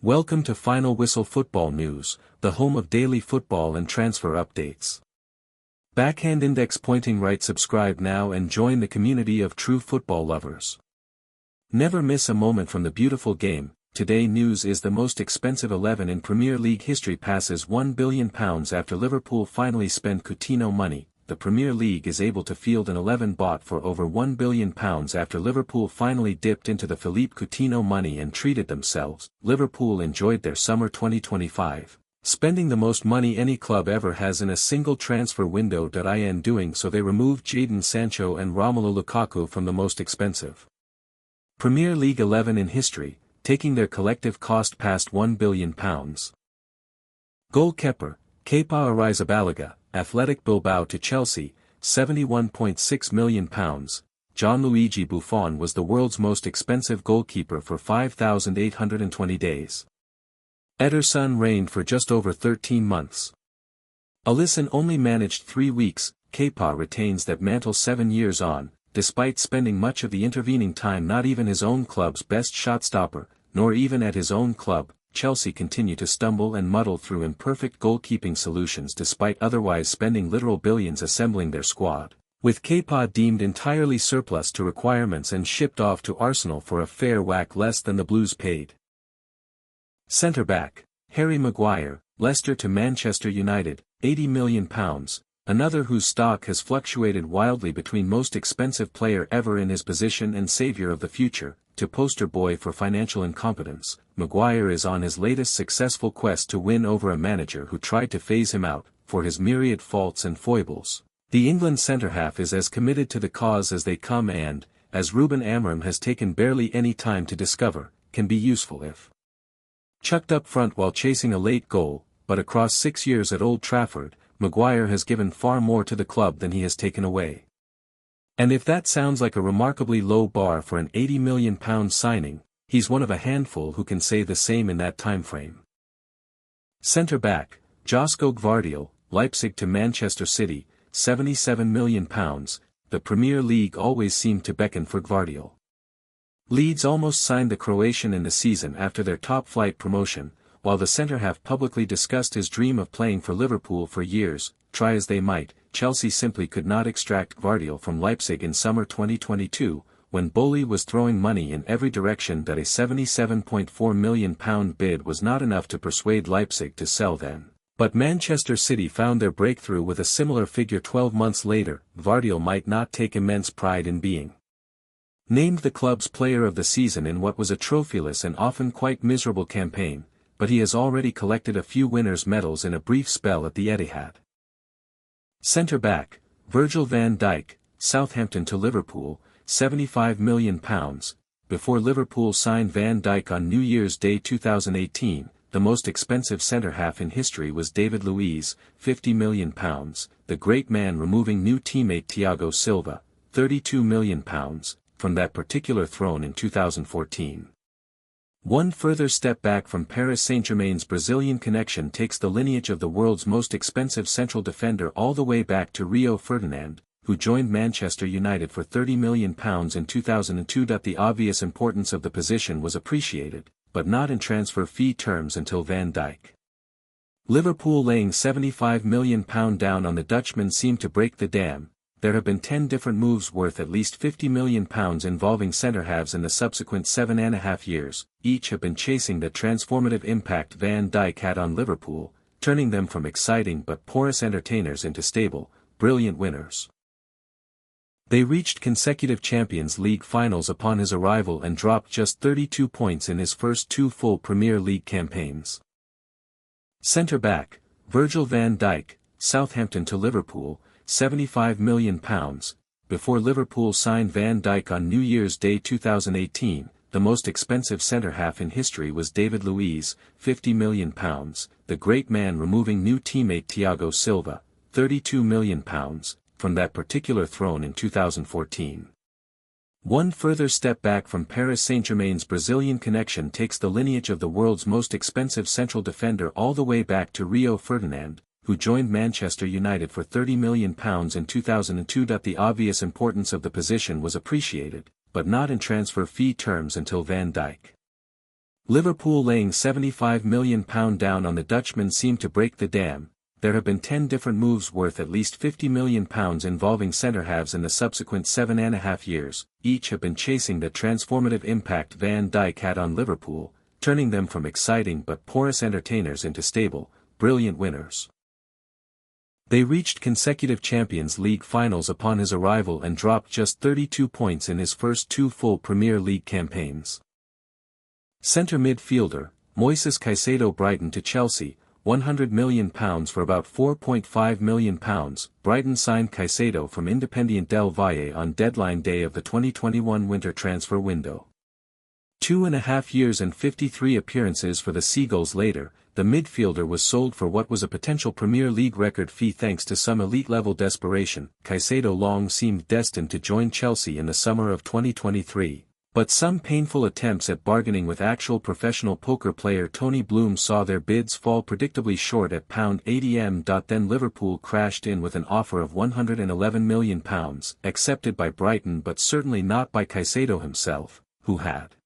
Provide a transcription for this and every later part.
Welcome to Final Whistle Football News, the home of daily football and transfer updates. Backhand index pointing right. Subscribe now and join the community of true football lovers. Never miss a moment from the beautiful game. Today news is the most expensive 11 in Premier League history passes £1 billion after Liverpool finally spent Coutinho money. The Premier League is able to field an 11 bought for over £1 billion after Liverpool finally dipped into the Philippe Coutinho money and treated themselves. Liverpool enjoyed their summer 2025, spending the most money any club ever has in a single transfer window. In doing so they removed Jadon Sancho and Romelu Lukaku from the most expensive Premier League 11 in history, taking their collective cost past £1 billion. Goalkeeper, Kepa Arrizabalaga, Athletic Bilbao to Chelsea, £71.6 million. Gianluigi Buffon was the world's most expensive goalkeeper for 5,820 days. Ederson reigned for just over 13 months. Alisson only managed 3 weeks. Kepa retains that mantle 7 years on, despite spending much of the intervening time not even his own club's best shot-stopper, nor even at his own club. Chelsea continue to stumble and muddle through imperfect goalkeeping solutions despite otherwise spending literal billions assembling their squad, with Kepa deemed entirely surplus to requirements and shipped off to Arsenal for a fair whack less than the Blues paid. Centre-back, Harry Maguire, Leicester to Manchester United, £80 million, another whose stock has fluctuated wildly between most expensive player ever in his position and saviour of the future, to poster boy for financial incompetence. Maguire is on his latest successful quest to win over a manager who tried to phase him out, for his myriad faults and foibles. The England centre-half is as committed to the cause as they come and, as Ruben Amorim has taken barely any time to discover, can be useful if chucked up front while chasing a late goal, but across 6 years at Old Trafford, Maguire has given far more to the club than he has taken away. And if that sounds like a remarkably low bar for an £80 million signing, he's one of a handful who can say the same in that timeframe. Centre-back, Josko Gvardiol, Leipzig to Manchester City, £77 million. The Premier League always seemed to beckon for Gvardiol. Leeds almost signed the Croatian in the season after their top-flight promotion, while the centre-half publicly discussed his dream of playing for Liverpool for years. Try as they might, Chelsea simply could not extract Gvardiol from Leipzig in summer 2022, when Boli was throwing money in every direction. That a £77.4 million bid was not enough to persuade Leipzig to sell then. But Manchester City found their breakthrough with a similar figure 12 months later. Gvardiol might not take immense pride in being named the club's player of the season in what was a trophyless and often quite miserable campaign, but he has already collected a few winners' medals in a brief spell at the Etihad. Centre-back, Virgil van Dijk, Southampton to Liverpool, £75 million. Before Liverpool signed Van Dijk on New Year's Day 2018, the most expensive centre-half in history was David Luiz, £50 million, the great man removing new teammate Thiago Silva, £32 million, from that particular throne in 2014. One further step back from Paris Saint-Germain's Brazilian connection takes the lineage of the world's most expensive central defender all the way back to Rio Ferdinand, who joined Manchester United for £30 million in 2002. The obvious importance of the position was appreciated, but not in transfer fee terms until Van Dijk. Liverpool laying £75 million down on the Dutchman seemed to break the dam. There have been 10 different moves worth at least £50 million involving centre-halves in the subsequent 7.5 years, each have been chasing the transformative impact Van Dijk had on Liverpool, turning them from exciting but porous entertainers into stable, brilliant winners. They reached consecutive Champions League finals upon his arrival and dropped just 32 points in his first 2 full Premier League campaigns. Centre-back, Virgil van Dijk, Southampton to Liverpool, £75 million. Before Liverpool signed Van Dijk on New Year's Day 2018, the most expensive centre-half in history was David Luiz, £50 million, the great man removing new teammate Thiago Silva, £32 million, from that particular throne in 2014. One further step back from Paris Saint-Germain's Brazilian connection takes the lineage of the world's most expensive central defender all the way back to Rio Ferdinand, who joined Manchester United for £30 million in 2002. The obvious importance of the position was appreciated, but not in transfer fee terms until Van Dijk. Liverpool laying £75 million down on the Dutchman seemed to break the dam. There have been 10 different moves worth at least £50 million involving centre-halves in the subsequent 7.5 years, each have been chasing the transformative impact Van Dijk had on Liverpool, turning them from exciting but porous entertainers into stable, brilliant winners. They reached consecutive Champions League finals upon his arrival and dropped just 32 points in his first 2 full Premier League campaigns. Centre midfielder, Moises Caicedo. Brighton to Chelsea, £100 million for about £4.5 million. Brighton signed Caicedo from Independiente del Valle on deadline day of the 2021 winter transfer window. 2.5 years and 53 appearances for the Seagulls later, the midfielder was sold for what was a potential Premier League record fee thanks to some elite-level desperation. Caicedo long seemed destined to join Chelsea in the summer of 2023. But some painful attempts at bargaining with actual professional poker player Tony Bloom saw their bids fall predictably short at £80m. Then Liverpool crashed in with an offer of £111 million, accepted by Brighton but certainly not by Caicedo himself, who had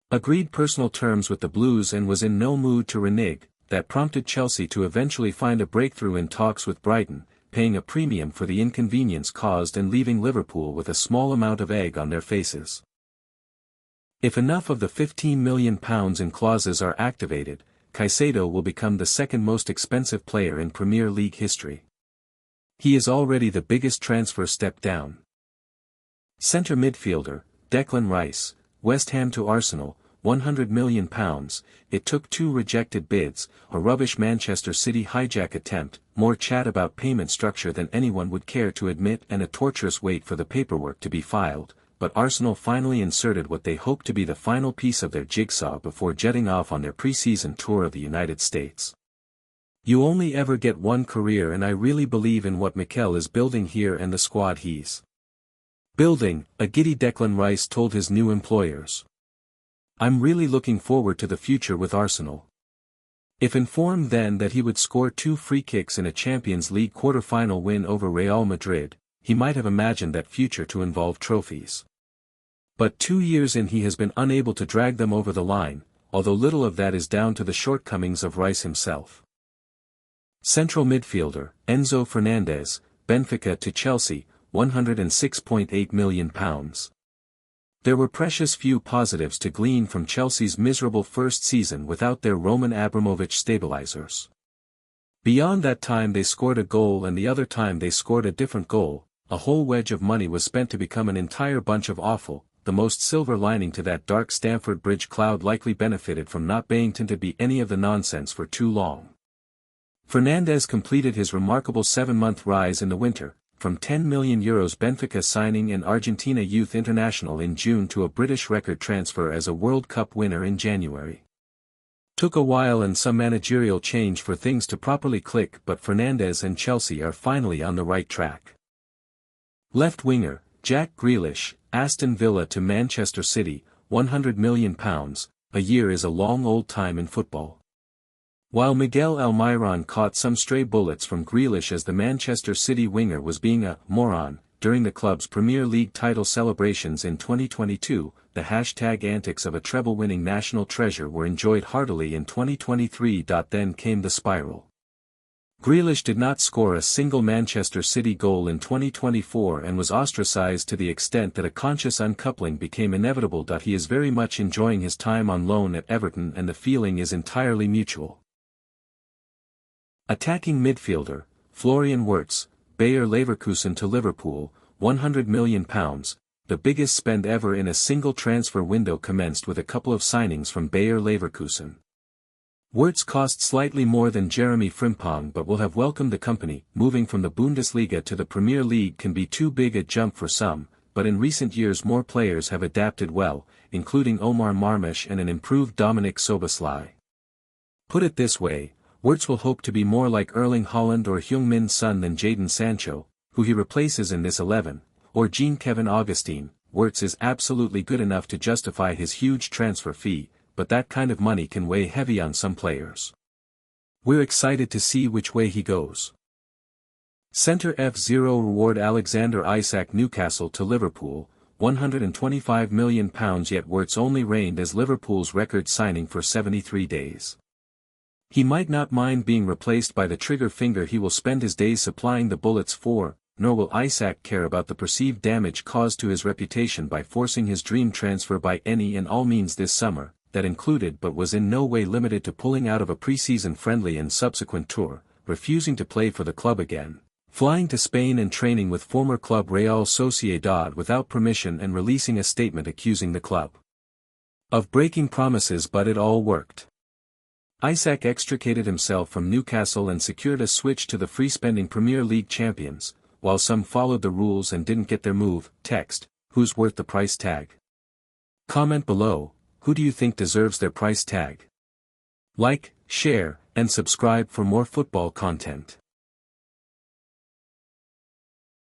agreed personal terms with the Blues and was in no mood to renege. That prompted Chelsea to eventually find a breakthrough in talks with Brighton, paying a premium for the inconvenience caused and leaving Liverpool with a small amount of egg on their faces. If enough of the £15 million in clauses are activated, Caicedo will become the second most expensive player in Premier League history. He is already the biggest transfer step down. Centre midfielder, Declan Rice, West Ham to Arsenal, £100 million. It took 2 rejected bids, a rubbish Manchester City hijack attempt, more chat about payment structure than anyone would care to admit, and a torturous wait for the paperwork to be filed. But Arsenal finally inserted what they hoped to be the final piece of their jigsaw before jetting off on their pre-season tour of the United States. You only ever get one career, and I really believe in what Mikel is building here and the squad he's building, a giddy Declan Rice told his new employers. I'm really looking forward to the future with Arsenal. If informed then that he would score 2 free kicks in a Champions League quarter-final win over Real Madrid, he might have imagined that future to involve trophies. But 2 years in he has been unable to drag them over the line, although little of that is down to the shortcomings of Rice himself. Central midfielder, Enzo Fernandez, Benfica to Chelsea, £106.8 million. There were precious few positives to glean from Chelsea's miserable first season without their Roman Abramovich stabilizers. Beyond that time they scored a goal and the other time they scored a different goal. A whole wedge of money was spent to become an entire bunch of awful. The most silver lining to that dark Stamford Bridge cloud likely benefited from not being to be any of the nonsense for too long. Fernandez completed his remarkable 7-month rise in the winter, from €10 million Benfica signing an Argentina youth international in June to a British record transfer as a World Cup winner in January. Took a while and some managerial change for things to properly click, but Fernandez and Chelsea are finally on the right track. Left winger, Jack Grealish, Aston Villa to Manchester City, £100 million. A year is a long old time in football. While Miguel Almiron caught some stray bullets from Grealish as the Manchester City winger was being a moron during the club's Premier League title celebrations in 2022, the antics of a treble-winning national treasure were enjoyed heartily in 2023. Then came the spiral. Grealish did not score a single Manchester City goal in 2024 and was ostracized to the extent that a conscious uncoupling became inevitable. He is very much enjoying his time on loan at Everton and the feeling is entirely mutual. Attacking midfielder, Florian Wirtz, Bayer Leverkusen to Liverpool, £100 million. The biggest spend ever in a single transfer window commenced with a couple of signings from Bayer Leverkusen. Wirtz cost slightly more than Jeremy Frimpong but will have welcomed the company. Moving from the Bundesliga to the Premier League can be too big a jump for some, but in recent years more players have adapted well, including Omar Marmush and an improved Dominik Szoboszlai. Put it this way, Wirtz will hope to be more like Erling Haaland or Heung-min Son than Jadon Sancho, who he replaces in this 11, or Jean-Kevin Augustin. Wirtz is absolutely good enough to justify his huge transfer fee, but that kind of money can weigh heavy on some players. We're excited to see which way he goes. Centre F0 reward Alexander Isak Newcastle to Liverpool, £125 million yet Wirtz only reigned as Liverpool's record signing for 73 days. He might not mind being replaced by the trigger finger he will spend his days supplying the bullets for, nor will Isak care about the perceived damage caused to his reputation by forcing his dream transfer by any and all means this summer, that included but was in no way limited to pulling out of a pre-season friendly and subsequent tour, refusing to play for the club again, flying to Spain and training with former club Real Sociedad without permission and releasing a statement accusing the club of breaking promises, but it all worked. Isak extricated himself from Newcastle and secured a switch to the free-spending Premier League champions, while some followed the rules and didn't get their move. Text, who's worth the price tag? Comment below, who do you think deserves their price tag? Like, share, and subscribe for more football content.